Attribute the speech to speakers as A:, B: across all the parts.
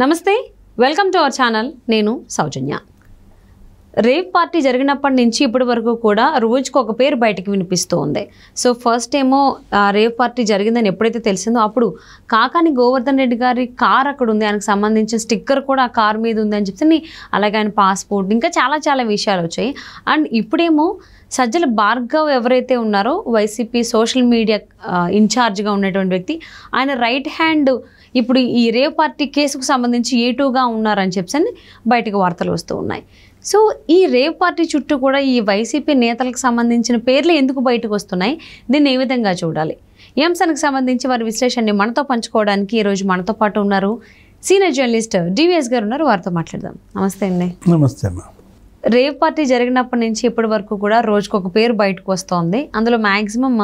A: నమస్తే, welcome to our channel. నేను సౌజన్య. Rave party జరిగినప్పటి నుంచి ఇప్పటి వరకు కూడా రోజుకు ఒక పేరు బయటకు వినిపిస్తూ ఉంది. సో ఫస్ట్ ఏమో రేవ్ పార్టీ జరిగిందని ఎప్పుడైతే తెలిసిందో అప్పుడు కాకాని గోవర్ధన్ రెడ్డి గారి కార్ అక్కడ ఉంది, ఆయనకు సంబంధించిన స్టిక్కర్ కూడా ఆ కార్ మీద ఉంది అని చెప్పి, అలాగే ఆయన పాస్పోర్ట్, ఇంకా చాలా విషయాలు వచ్చాయి. అండ్ ఇప్పుడేమో సజ్జల భార్గవ్ ఎవరైతే ఉన్నారో వైసీపీ సోషల్ మీడియా ఇన్ఛార్జ్గా ఉన్నటువంటి వ్యక్తి, ఆయన రైట్ హ్యాండ్ ఇప్పుడు ఈ రేవ్ పార్టీ కేసుకు సంబంధించి ఏటూగా ఉన్నారని చెప్పి బయటకు వార్తలు వస్తూ ఉన్నాయి. సో ఈ రేవ్ పార్టీ చుట్టూ కూడా ఈ వైసీపీ నేతలకు సంబంధించిన పేర్లు ఎందుకు బయటకు వస్తున్నాయి, దీన్ని ఏ విధంగా చూడాలి, ఈ అంశానికి సంబంధించి వారి విశ్లేషణని మనతో పంచుకోవడానికి ఈరోజు మనతో పాటు ఉన్నారు సీనియర్ జర్నలిస్ట్ డివిఎస్ గారు ఉన్నారు. వారితో మాట్లాడదాం. నమస్తే అండి.
B: నమస్తే అమ్మా.
A: రేవ్ పార్టీ జరిగినప్పటి నుంచి ఇప్పటి వరకు కూడా రోజుకు ఒక పేరు బయటకు వస్తోంది. అందులో మ్యాక్సిమం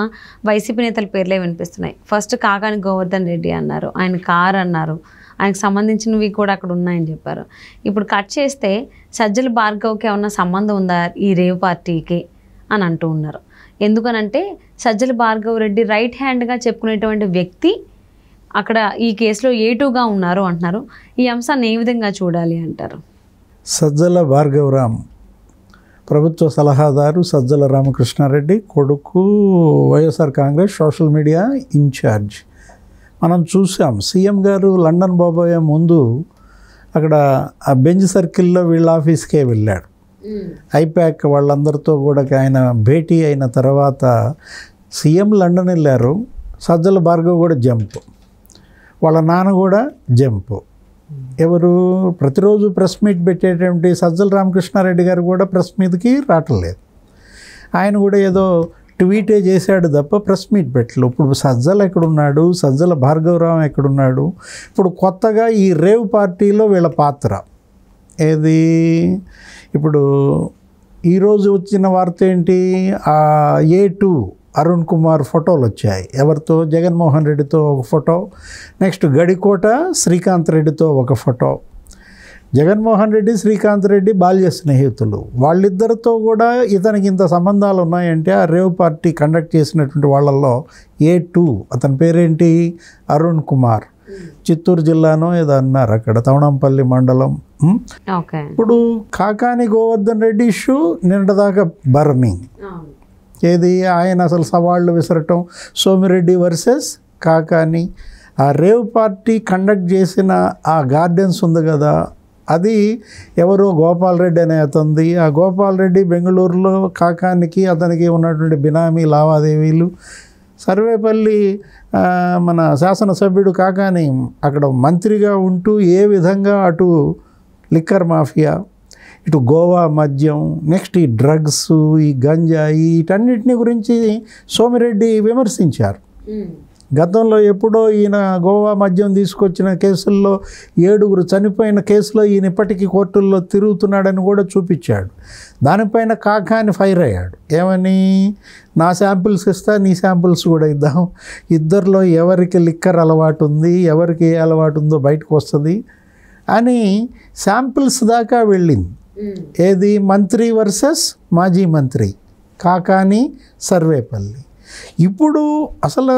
A: వైసీపీ నేతల పేర్లే వినిపిస్తున్నాయి. ఫస్ట్ కాకాని గోవర్ధన్ రెడ్డి అన్నారు, ఆయన కార్ అన్నారు, ఆయనకు సంబంధించినవి కూడా అక్కడ ఉన్నాయని చెప్పారు. ఇప్పుడు కట్ చేస్తే సజ్జల భార్గవ్కి ఏమన్నా సంబంధం ఉందా ఈ రేవ్ పార్టీకి అని అంటూ ఉన్నారు. ఎందుకనంటే సజ్జల భార్గవ్ రెడ్డి రైట్ హ్యాండ్గా చెప్పుకునేటువంటి వ్యక్తి అక్కడ ఈ కేసులో ఏటూగా ఉన్నారు అంటున్నారు. ఈ అంశాన్ని ఏ విధంగా చూడాలి అంటారు?
B: సజ్జల భార్గవరామ్ ప్రభుత్వ సలహాదారు సజ్జల రామకృష్ణారెడ్డి కొడుకు, YSR Congress social media incharge. మనం చూసాం సీఎం గారు లండన్ పోబోయే ముందు అక్కడ ఆ బెంచ్ సర్కిల్లో వీళ్ళ ఆఫీస్కే వెళ్ళాడు. ఐపాక్ వాళ్ళందరితో కూడా ఆయన భేటీ అయిన తర్వాత సీఎం లండన్ వెళ్ళారు, సజ్జల భార్గవ్ కూడా జంప్, వాళ్ళ నాన్న కూడా జంప్. ఎవరు ప్రతిరోజు ప్రెస్ మీట్ పెట్టేటువంటి సజ్జల రామకృష్ణారెడ్డి గారు కూడా ప్రెస్ మీట్కి రావట్లేదు. ఆయన కూడా ఏదో ట్వీటే చేశాడు తప్ప ప్రెస్ మీట్ పెట్టలేదు. ఇప్పుడు సజ్జల ఎక్కడున్నాడు, సజ్జల భార్గవరామ్ ఎక్కడున్నాడు? ఇప్పుడు కొత్తగా ఈ రేవ్ పార్టీలో వీళ్ళ పాత్ర ఏది? ఇప్పుడు ఈరోజు వచ్చిన వార్త ఏంటి? A2 అరుణ్ కుమార్ ఫోటోలు వచ్చాయి. ఎవరితో? జగన్మోహన్ రెడ్డితో ఒక ఫోటో, నెక్స్ట్ గడికోట శ్రీకాంత్ రెడ్డితో ఒక ఫోటో. జగన్మోహన్ రెడ్డి శ్రీకాంత్ రెడ్డి బాల్య స్నేహితులు, వాళ్ళిద్దరితో కూడా ఇతనికి ఇంత సంబంధాలు ఉన్నాయంటే ఆ రేవ్ పార్టీ కండక్ట్ చేసినటువంటి వాళ్ళల్లో A2 అతని పేరేంటి? అరుణ్ కుమార్. చిత్తూరు జిల్లానో ఏదో అన్నారు, అక్కడ తవణంపల్లి మండలం. ఇప్పుడు కాకాని గోవర్ధన్ రెడ్డి ఇష్యూ నిన్నటిదాకా బర్నింగ్. ఏది? ఆయన అసలు సవాళ్ళు విసరటం, సోమిరెడ్డి వర్సెస్ కాకాని. ఆ రేవ్ పార్టీ కండక్ట్ చేసిన ఆ గార్డెన్స్ ఉంది కదా, అది ఎవరో గోపాల్ రెడ్డి అనే అతనిది. ఆ గోపాల్ రెడ్డి బెంగళూరులో కాకానికి అతనికి ఉన్నటువంటి బినామీ లావాదేవీలు. సర్వేపల్లి మన శాసనసభ్యుడు కాకాని అక్కడ మంత్రిగా ఉంటూ ఏ విధంగా అటు లిక్కర్ మాఫియా, ఇటు గోవా మద్యం, నెక్స్ట్ ఈ డ్రగ్స్, ఈ గంజాయి, వీటన్నిటిని గురించి సోమిరెడ్డి విమర్శించారు. గతంలో ఎప్పుడో ఈయన గోవా మద్యం తీసుకొచ్చిన కేసుల్లో 7 చనిపోయిన కేసులో ఈయన ఇప్పటికీ కోర్టుల్లో తిరుగుతున్నాడని కూడా చూపించాడు. దానిపైన కాకాని ఫైర్ అయ్యాడు. ఏమని? నా శాంపిల్స్ ఇస్తా, నీ శాంపిల్స్ కూడా ఇద్దాం, ఇద్దరిలో ఎవరికి లిక్కర్ అలవాటు ఉంది, ఎవరికి ఏ అలవాటు ఉందో బయటకు వస్తుంది అని శాంపిల్స్ దాకా వెళ్ళింది. ఏది? మంత్రి వర్సెస్ మాజీ మంత్రి, కాకాని సర్వేపల్లి. ఇప్పుడు అసలు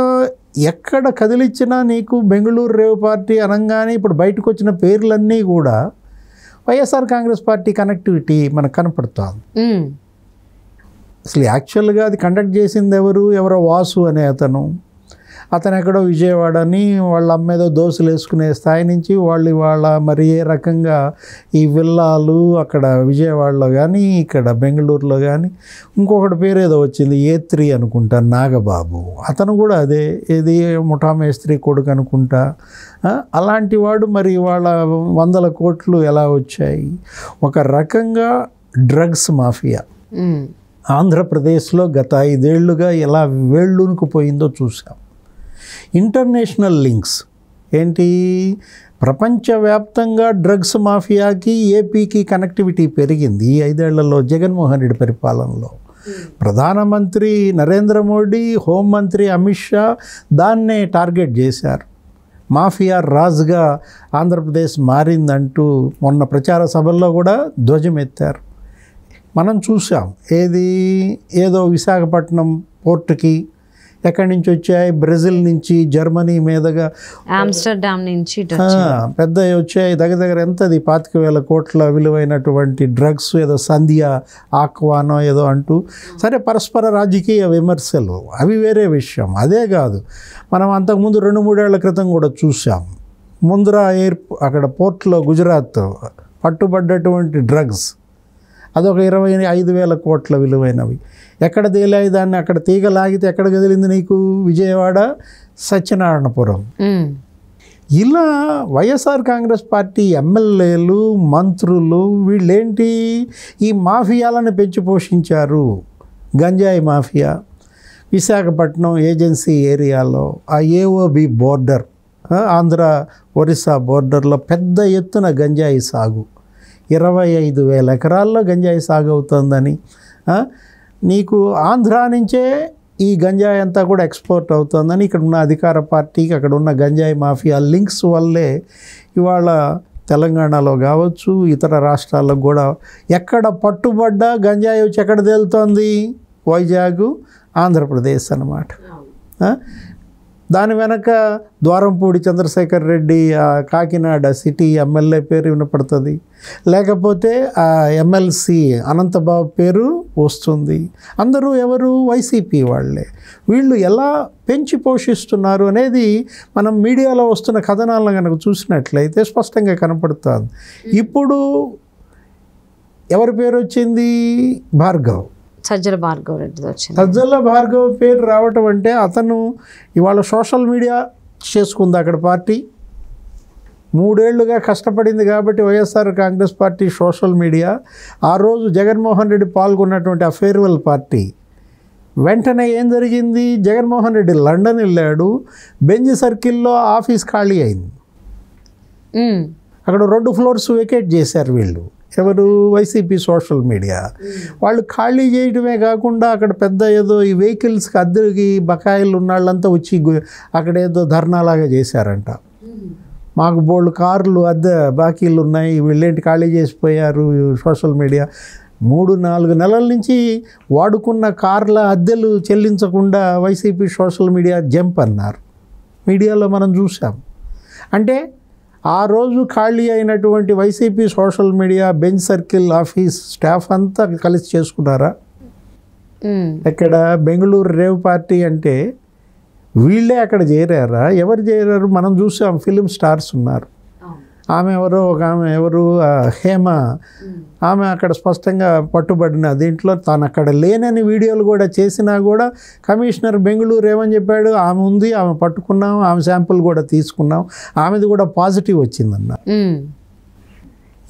B: ఎక్కడ కదిలిచ్చినా నీకు బెంగళూరు రేవ్ పార్టీ అనగానే ఇప్పుడు బయటకు వచ్చిన పేర్లన్నీ కూడా వైఎస్ఆర్ కాంగ్రెస్ పార్టీ కనెక్టివిటీ మనకు కనపడుతుంది. అసలు యాక్చువల్గా అది కండక్ట్ చేసింది ఎవరో వాసు అనే అతను ఎక్కడో విజయవాడని వాళ్ళ అమ్మేదో దోశలు వేసుకునే స్థాయి నుంచి వాళ్ళు ఇవాళ మరి ఏ రకంగా ఈ విల్లాలు అక్కడ విజయవాడలో కానీ ఇక్కడ బెంగళూరులో కానీ, ఇంకొకటి పేరు ఏదో వచ్చింది A3 అనుకుంటా, నాగబాబు, అతను కూడా అదే ఏది ముఠా మేస్త్రి కొడుకు అనుకుంటా. అలాంటి వాడు మరి వాళ్ళ 100 కోట్లు ఎలా వచ్చాయి? ఒక రకంగా డ్రగ్స్ మాఫియా ఆంధ్రప్రదేశ్లో గత 5 ఏళ్లుగా ఎలా వేళ్ళూనుకుపోయిందో చూసాం. ఇంటర్నేషనల్ లింక్స్ ఏంటి? ప్రపంచవ్యాప్తంగా డ్రగ్స్ మాఫియాకి ఏపీకి కనెక్టివిటీ పెరిగింది ఈ 5 ఏళ్లలో జగన్మోహన్ రెడ్డి పరిపాలనలో. ప్రధానమంత్రి నరేంద్ర మోడీ, హోంమంత్రి అమిత్ షా దాన్నే టార్గెట్ చేశారు. మాఫియా రాజుగా ఆంధ్రప్రదేశ్ మారిందంటూ మొన్న ప్రచార సభల్లో కూడా ధ్వజమెత్తారు. మనం చూసాం. ఏదో విశాఖపట్నం పోర్టుకి ఎక్కడి నుంచి వచ్చాయి? బ్రెజిల్ నుంచి, జర్మనీ మీదుగా,
A: ఆమ్స్టర్డామ్ నుంచి
B: పెద్ద వచ్చాయి. దగ్గర ఎంతది 25,000 కోట్ల విలువైనటువంటి డ్రగ్స్, ఏదో సంధ్య ఆక్వానో ఏదో అంటూ. సరే, పరస్పర రాజకీయ విమర్శలు అవి వేరే విషయం. అదే కాదు, మనం అంతకుముందు 2-3 ఏళ్ల క్రితం కూడా చూసాం. ముంద్రా అక్కడ పోర్ట్లో గుజరాత్ పట్టుబడ్డటువంటి డ్రగ్స్, అదొక 25,000 కోట్ల విలువైనవి. ఎక్కడ తేలాయి? దాన్ని అక్కడ తీగ లాగితే ఎక్కడ కదిలింది నీకు? విజయవాడ, సత్యనారాయణపురం. ఇలా వైఎస్ఆర్ కాంగ్రెస్ పార్టీ ఎమ్మెల్యేలు, మంత్రులు వీళ్ళేంటి ఈ మాఫియాలను పెంచి పోషించారు. గంజాయి మాఫియా విశాఖపట్నం ఏజెన్సీ ఏరియాలో, ఆ ఏఓబి బోర్డర్, ఆంధ్ర ఒరిస్సా బోర్డర్లో పెద్ద ఎత్తున గంజాయి సాగు, 25,000 ఎకరాల్లో గంజాయి సాగు అవుతుందని. నీకు ఆంధ్ర నుంచే ఈ గంజాయి అంతా కూడా ఎక్స్పోర్ట్ అవుతుందని ఇక్కడ ఉన్న అధికార పార్టీకి అక్కడ ఉన్న గంజాయి మాఫియా లింక్స్ వల్లే ఇవాళ తెలంగాణలో కావచ్చు, ఇతర రాష్ట్రాల్లో కూడా ఎక్కడ పట్టుబడ్డా గంజాయి వచ్చి ఎక్కడ తేలుతోంది? వైజాగ్, ఆంధ్రప్రదేశ్ అన్నమాట. దాని వెనక ద్వారంపూడి చంద్రశేఖర్ రెడ్డి కాకినాడ సిటీ ఎమ్మెల్యే పేరు వినపడుతుంది, లేకపోతే ఆ ఎమ్మెల్సీ అనంతబాబు పేరు వస్తుంది. అందరూ ఎవరు? వైసీపీ వాళ్ళే. వీళ్ళు ఎలా పెంచి పోషిస్తున్నారు అనేది మనం మీడియాలో వస్తున్న కథనాలను కనుక చూసినట్లయితే స్పష్టంగా కనపడుతుంది. ఇప్పుడు ఎవరి పేరు వచ్చింది? భార్గవ్,
A: సజ్జల భార్గవ్ రెడ్డి వచ్చింది.
B: సజ్జల భార్గవ్ పేరు రావటం అంటే అతను ఇవాళ సోషల్ మీడియా చేసుకుంది అక్కడ పార్టీ. 3 ఏళ్లుగా కష్టపడింది కాబట్టి YSR Congress party social media. ఆ రోజు జగన్మోహన్ రెడ్డి పాల్గొన్నటువంటి ఆ ఫేర్వెల్ పార్టీ వెంటనే ఏం జరిగింది? జగన్మోహన్ రెడ్డి లండన్ వెళ్ళాడు, బెంజ్ సర్కిల్లో ఆఫీస్ ఖాళీ అయింది. అక్కడ 2 ఫ్లోర్స్ వెకేట్ చేశారు వీళ్ళు. ఎవరు? వైసీపీ సోషల్ మీడియా వాళ్ళు. ఖాళీ చేయడమే కాకుండా అక్కడ పెద్ద ఏదో ఈ వెహికల్స్కి అద్దెకి బకాయిలు ఉన్న వాళ్ళంతా వచ్చి అక్కడ ఏదో ధర్నాలాగా చేశారంట. మాకు బోల్డ్ కార్లు అద్దె బాకీలు ఉన్నాయి, వీళ్ళేంటి ఖాళీ చేసిపోయారు. సోషల్ మీడియా 3-4 నెలల నుంచి వాడుకున్న కార్ల అద్దెలు చెల్లించకుండా వైసీపీ సోషల్ మీడియా జంప్ అన్నారు. మీడియాలో మనం చూసాం. అంటే ఆ రోజు ఖాళీ అయినటువంటి YCP social media bench circle office staff అంతా కలిసి చేసుకున్నారా? ఎక్కడ? బెంగళూరు రేవ్ పార్టీ అంటే వీళ్ళే అక్కడ చేరారా? ఎవరు చేరారు? మనం చూసాం, ఫిలిం స్టార్స్ ఉన్నారు. ఆమె ఎవరో, ఒక ఆమె ఎవరు, హేమ, ఆమె అక్కడ స్పష్టంగా పట్టుబడిన దీంట్లో తాను అక్కడ లేనని వీడియోలు కూడా చేసినా కూడా కమిషనర్ బెంగళూరు ఏమని చెప్పాడు? ఆమె ఉంది, ఆమె పట్టుకున్నాం, ఆమె శాంపుల్ కూడా తీసుకున్నాం, ఆమెది కూడా పాజిటివ్ వచ్చిందన్న.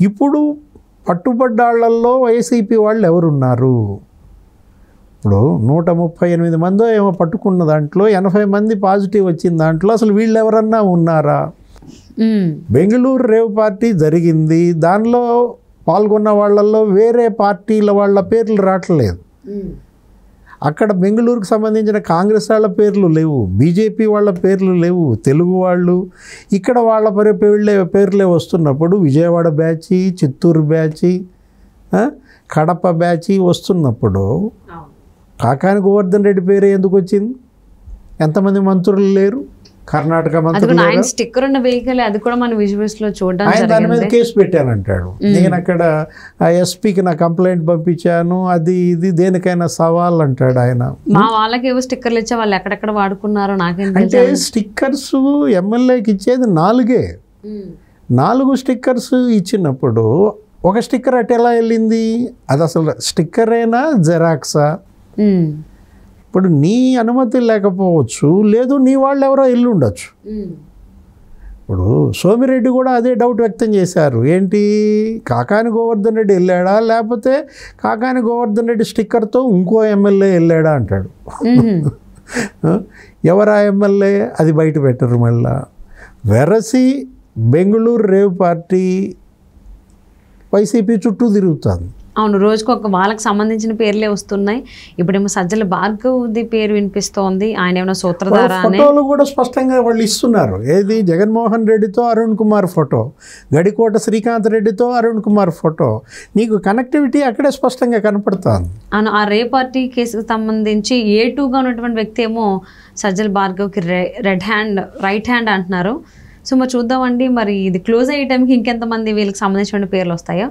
B: ఇప్పుడు పట్టుబడ్డాళ్లలో వైసీపీ వాళ్ళు ఎవరున్నారు? ఇప్పుడు 138 మందో ఏమో పట్టుకున్న దాంట్లో 80 మంది పాజిటివ్ వచ్చిన దాంట్లో అసలు వీళ్ళు ఎవరన్నా ఉన్నారా? బెంగళూరు రేవ్ పార్టీ జరిగింది, దానిలో పాల్గొన్న వాళ్ళల్లో వేరే పార్టీల వాళ్ళ పేర్లు రావట్లేదు. అక్కడ బెంగళూరుకు సంబంధించిన కాంగ్రెస్ వాళ్ళ పేర్లు లేవు, బీజేపీ వాళ్ళ పేర్లు లేవు, తెలుగు వాళ్ళు. ఇక్కడ వాళ్ళ పేర్లే వస్తున్నప్పుడు Vijayawada batch, Chittoor batch, Kadapa batch వస్తున్నప్పుడు కాకాని గోవర్ధన్ రెడ్డి పేరు ఎందుకు వచ్చింది? ఎంతమంది మంత్రులు లేరు? కర్ణాటక మంత్రులు.
A: ఆయన స్టిక్కర్ ఉన్న వెహికల్ అది కూడా మన విజువల్స్ లో చూడడం.
B: ఆయన దాని మీద కేసు పెట్టానంటాడు. నేను అక్కడ ఎస్పీకి నా కంప్లైంట్ పంపించాను, అది ఇది దేనికైనా సవాల్ అంటాడు ఆయన.
A: మా వాళ్ళకి ఏవో స్టిక్కర్లు ఇచ్చా, వాళ్ళు ఎక్కడెక్కడ వాడుకున్నారో నాకేం.
B: అంటే స్టిక్కర్స్ ఎమ్మెల్యేకి ఇచ్చేది 4. 4 స్టిక్కర్స్ ఇచ్చినప్పుడు ఒక స్టిక్కర్ అటు ఎలా వెళ్ళింది? అది అసలు స్టిక్కరేనా జెరాక్సా? ఇప్పుడు నీ అనుమతి లేకపోవచ్చు, లేదు నీ వాళ్ళు ఎవరో ఇల్లు ఉండొచ్చు. ఇప్పుడు సోమిరెడ్డి కూడా అదే డౌట్ వ్యక్తం చేశారు. ఏంటి, కాకాని గోవర్ధన్ రెడ్డి వెళ్ళాడా, లేకపోతే కాకాని గోవర్ధన్ రెడ్డి స్టిక్కర్తో ఇంకో ఎమ్మెల్యే వెళ్ళాడా అంటాడు. ఎవరా ఎమ్మెల్యే? అది బయట పెట్టరు. మళ్ళా వెరసి బెంగళూరు రేవ్ పార్టీ వైసీపీ చుట్టూ తిరుగుతుంది.
A: అవును, రోజుకు వాళ్ళకి సంబంధించిన పేర్లే వస్తున్నాయి. ఇప్పుడేమో సజ్జల భార్గవ్ది పేరు వినిపిస్తోంది. ఆయన ఏమైనా సూత్రధార అనే
B: ఫోటోలు కూడా స్పష్టంగా వాళ్ళు ఇస్తున్నారు. ఏది జగన్మోహన్ రెడ్డితో అరుణ్ కుమార్ ఫోటో, గడికోట శ్రీకాంత్ రెడ్డితో అరుణ్ కుమార్ ఫోటో, నీకు కనెక్టివిటీ అక్కడే స్పష్టంగా కనపడుతుంది.
A: అవును, ఆ రేవ్ పార్టీ కేసుకు సంబంధించి A2గా ఉన్నటువంటి వ్యక్తి ఏమో సజ్జల భార్గవ్కి రైట్ హ్యాండ్ అంటున్నారు. సో మరి చూద్దామండి, మరి ఇది క్లోజ్ అయ్యే టైంకి ఇంకెంతమంది వీళ్ళకి సంబంధించిన పేర్లు వస్తాయో.